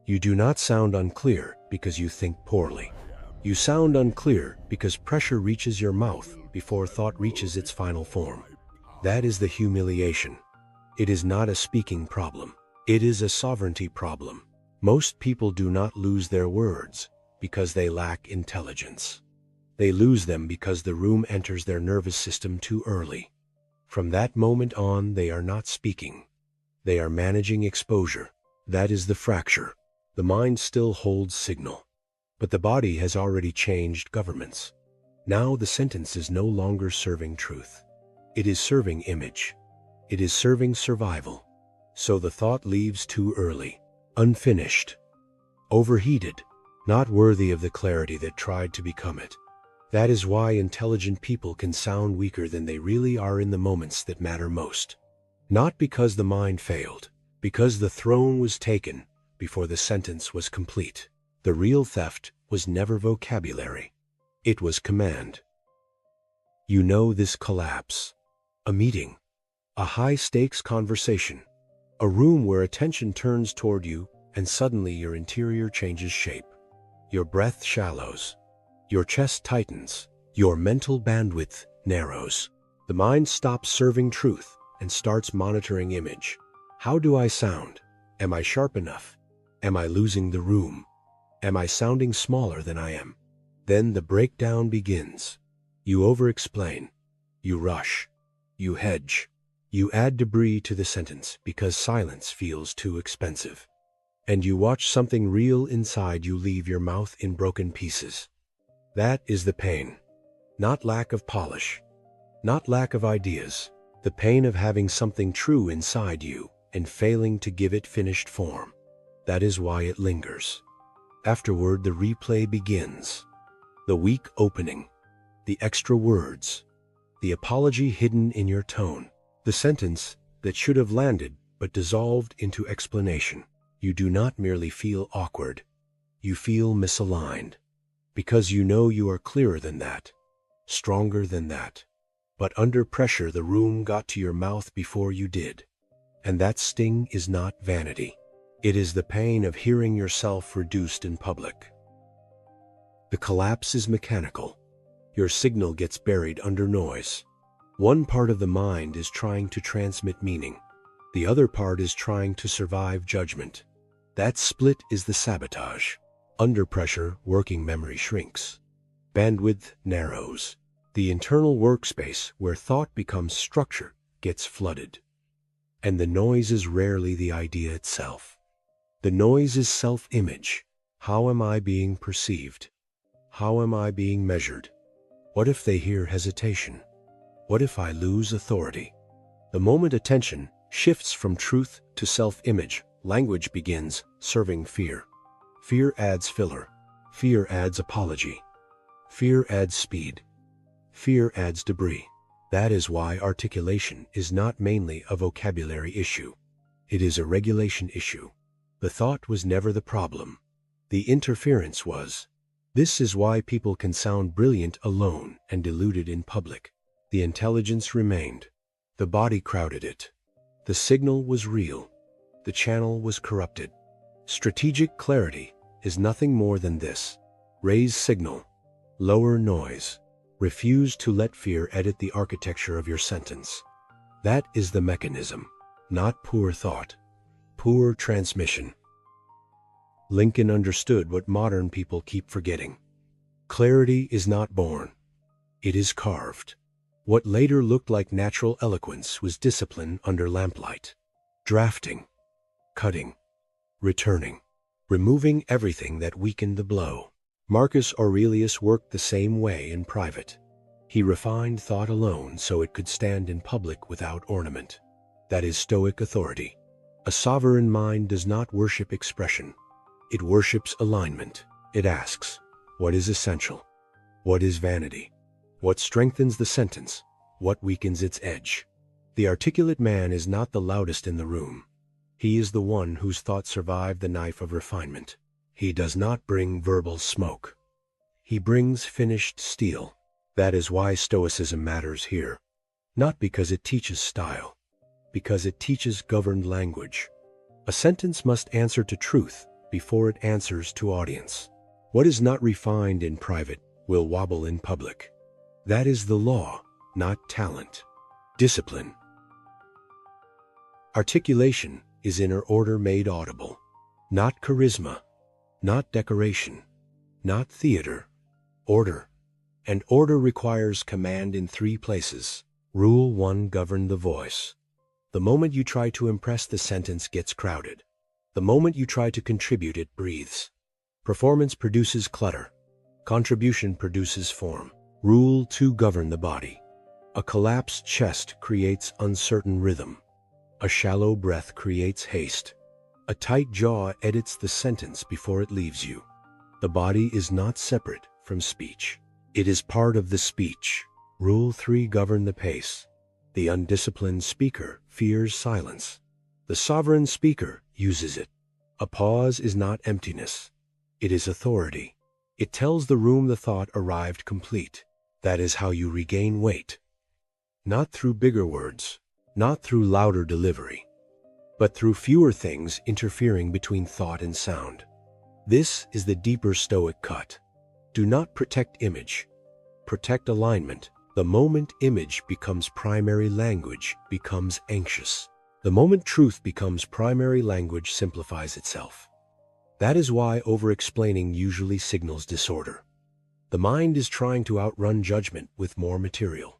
You do not sound unclear because you think poorly. You sound unclear because pressure reaches your mouth before thought reaches its final form. That is the humiliation. It is not a speaking problem. It is a sovereignty problem. Most people do not lose their words because they lack intelligence. They lose them because the room enters their nervous system too early. From that moment on, they are not speaking. They are managing exposure. That is the fracture. The mind still holds signal, but the body has already changed governments. Now the sentence is no longer serving truth. It is serving image. It is serving survival. So the thought leaves too early, unfinished, overheated, not worthy of the clarity that tried to become it. That is why intelligent people can sound weaker than they really are in the moments that matter most. Not because the mind failed, because the throne was taken before the sentence was complete. The real theft was never vocabulary. It was command. You know this collapse. A meeting. A high-stakes conversation. A room where attention turns toward you and suddenly your interior changes shape. Your breath shallows. Your chest tightens. Your mental bandwidth narrows. The mind stops serving truth and starts monitoring image. How do I sound? Am I sharp enough? Am I losing the room? Am I sounding smaller than I am? Then the breakdown begins. You overexplain. You rush. You hedge. You add debris to the sentence because silence feels too expensive. And you watch something real inside you leave your mouth in broken pieces. That is the pain. Not lack of polish. Not lack of ideas. The pain of having something true inside you and failing to give it finished form. That is why it lingers. Afterward, the replay begins. The weak opening. The extra words. The apology hidden in your tone. The sentence that should have landed but dissolved into explanation. You do not merely feel awkward. You feel misaligned. Because you know you are clearer than that. Stronger than that. But under pressure, the room got to your mouth before you did. And that sting is not vanity. It is the pain of hearing yourself reduced in public. The collapse is mechanical. Your signal gets buried under noise. One part of the mind is trying to transmit meaning. The other part is trying to survive judgment. That split is the sabotage. Under pressure, working memory shrinks. Bandwidth narrows. The internal workspace where thought becomes structure gets flooded. And the noise is rarely the idea itself. The noise is self-image. How am I being perceived? How am I being measured? What if they hear hesitation? What if I lose authority? The moment attention shifts from truth to self-image, language begins serving fear. Fear adds filler. Fear adds apology. Fear adds speed. Fear adds debris. That is why articulation is not mainly a vocabulary issue. It is a regulation issue. The thought was never the problem. The interference was. This is why people can sound brilliant alone and deluded in public. The intelligence remained. The body crowded it. The signal was real. The channel was corrupted. Strategic clarity is nothing more than this. Raise signal. Lower noise. Refuse to let fear edit the architecture of your sentence. That is the mechanism, not poor thought. Poor transmission. Lincoln understood what modern people keep forgetting. Clarity is not born. It is carved. What later looked like natural eloquence was discipline under lamplight. Drafting. Cutting. Returning. Removing everything that weakened the blow. Marcus Aurelius worked the same way in private. He refined thought alone so it could stand in public without ornament. That is Stoic authority. A sovereign mind does not worship expression. It worships alignment. It asks, what is essential? What is vanity? What strengthens the sentence? What weakens its edge? The articulate man is not the loudest in the room. He is the one whose thought survived the knife of refinement. He does not bring verbal smoke. He brings finished steel. That is why Stoicism matters here. Not because it teaches style, because it teaches governed language. A sentence must answer to truth, before it answers to audience. What is not refined in private will wobble in public. That is the law, not talent. Discipline. Articulation is inner order made audible. Not charisma, not decoration, not theater. Order. And order requires command in 3 places. Rule 1: govern the voice. The moment you try to impress, the sentence gets crowded. The moment you try to contribute, it breathes. Performance produces clutter. Contribution produces form. Rule 2: govern the body. A collapsed chest creates uncertain rhythm. A shallow breath creates haste. A tight jaw edits the sentence before it leaves you. The body is not separate from speech. It is part of the speech. Rule 3: govern the pace. The undisciplined speaker fears silence. The sovereign speaker uses it. A pause is not emptiness. It is authority. It tells the room the thought arrived complete. That is how you regain weight. Not through bigger words, not through louder delivery, but through fewer things interfering between thought and sound. This is the deeper Stoic cut. Do not protect image. Protect alignment. The moment image becomes primary language becomes anxious. The moment truth becomes primary language simplifies itself. That is why overexplaining usually signals disorder. The mind is trying to outrun judgment with more material.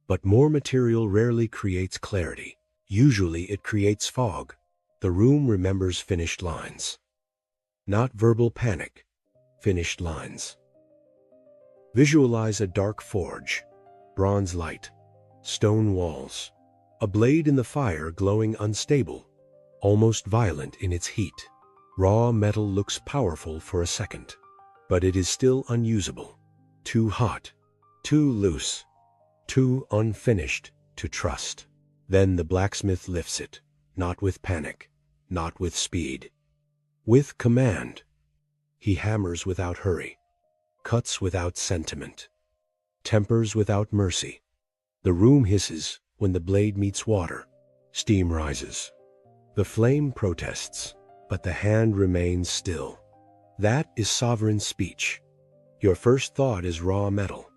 But more material rarely creates clarity. Usually it creates fog. The room remembers finished lines. Not verbal panic, finished lines. Visualize a dark forge, bronze light, stone walls, a blade in the fire glowing unstable, almost violent in its heat. Raw metal looks powerful for a second, but it is still unusable. Too hot, too loose, too unfinished to trust. Then the blacksmith lifts it, not with panic, not with speed, with command. He hammers without hurry, cuts without sentiment, tempers without mercy. The room hisses when the blade meets water. Steam rises. The flame protests, but the hand remains still. That is sovereign speech. Your first thought is raw metal.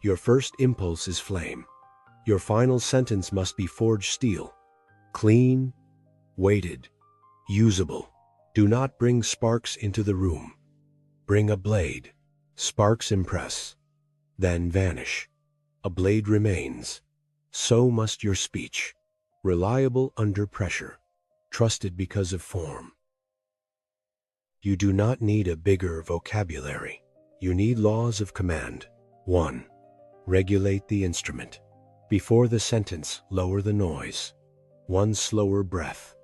Your first impulse is flame. Your final sentence must be forged steel. Clean, weighted, usable. Do not bring sparks into the room. Bring a blade. Sparks impress, then vanish. A blade remains. So must your speech. Reliable under pressure. Trusted because of form. You do not need a bigger vocabulary. You need laws of command. 1. Regulate the instrument. Before the sentence, lower the noise. 1 slower breath.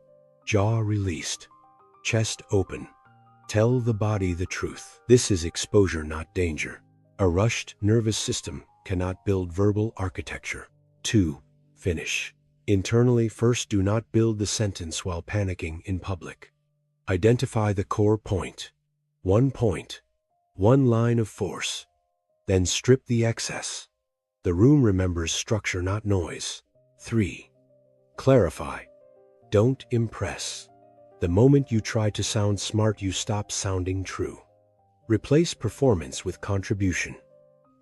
Jaw released. Chest open. Tell the body the truth. This is exposure, not danger. A rushed nervous system cannot build verbal architecture. 2. Finish. Internally first, do not build the sentence while panicking in public. Identify the core point. 1 point. 1 line of force. Then strip the excess. The room remembers structure, not noise. 3. Clarify. Don't impress. The moment you try to sound smart, you stop sounding true. Replace performance with contribution.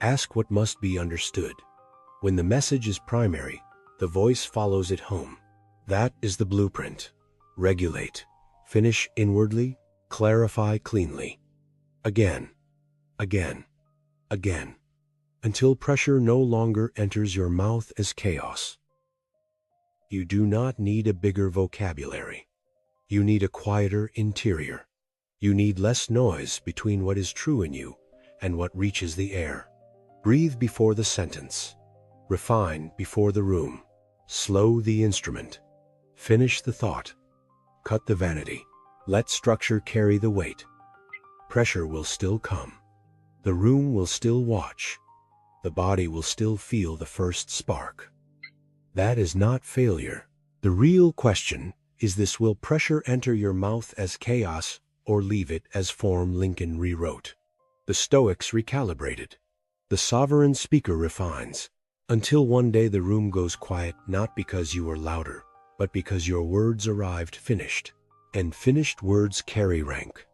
Ask what must be understood. When the message is primary, the voice follows it home. That is the blueprint. Regulate. Finish inwardly. Clarify cleanly. Again, again, again, until pressure no longer enters your mouth as chaos. You do not need a bigger vocabulary. You need a quieter interior. You need less noise between what is true in you and what reaches the air. Breathe before the sentence. Refine before the room. Slow the instrument. Finish the thought. Cut the vanity. Let structure carry the weight. Pressure will still come. The room will still watch. The body will still feel the first spark. That is not failure. The real question is this: will pressure enter your mouth as chaos or leave it as form? Lincoln rewrote. The Stoics recalibrated. The sovereign speaker refines. Until one day the room goes quiet, not because you were louder, but because your words arrived finished. And finished words carry rank.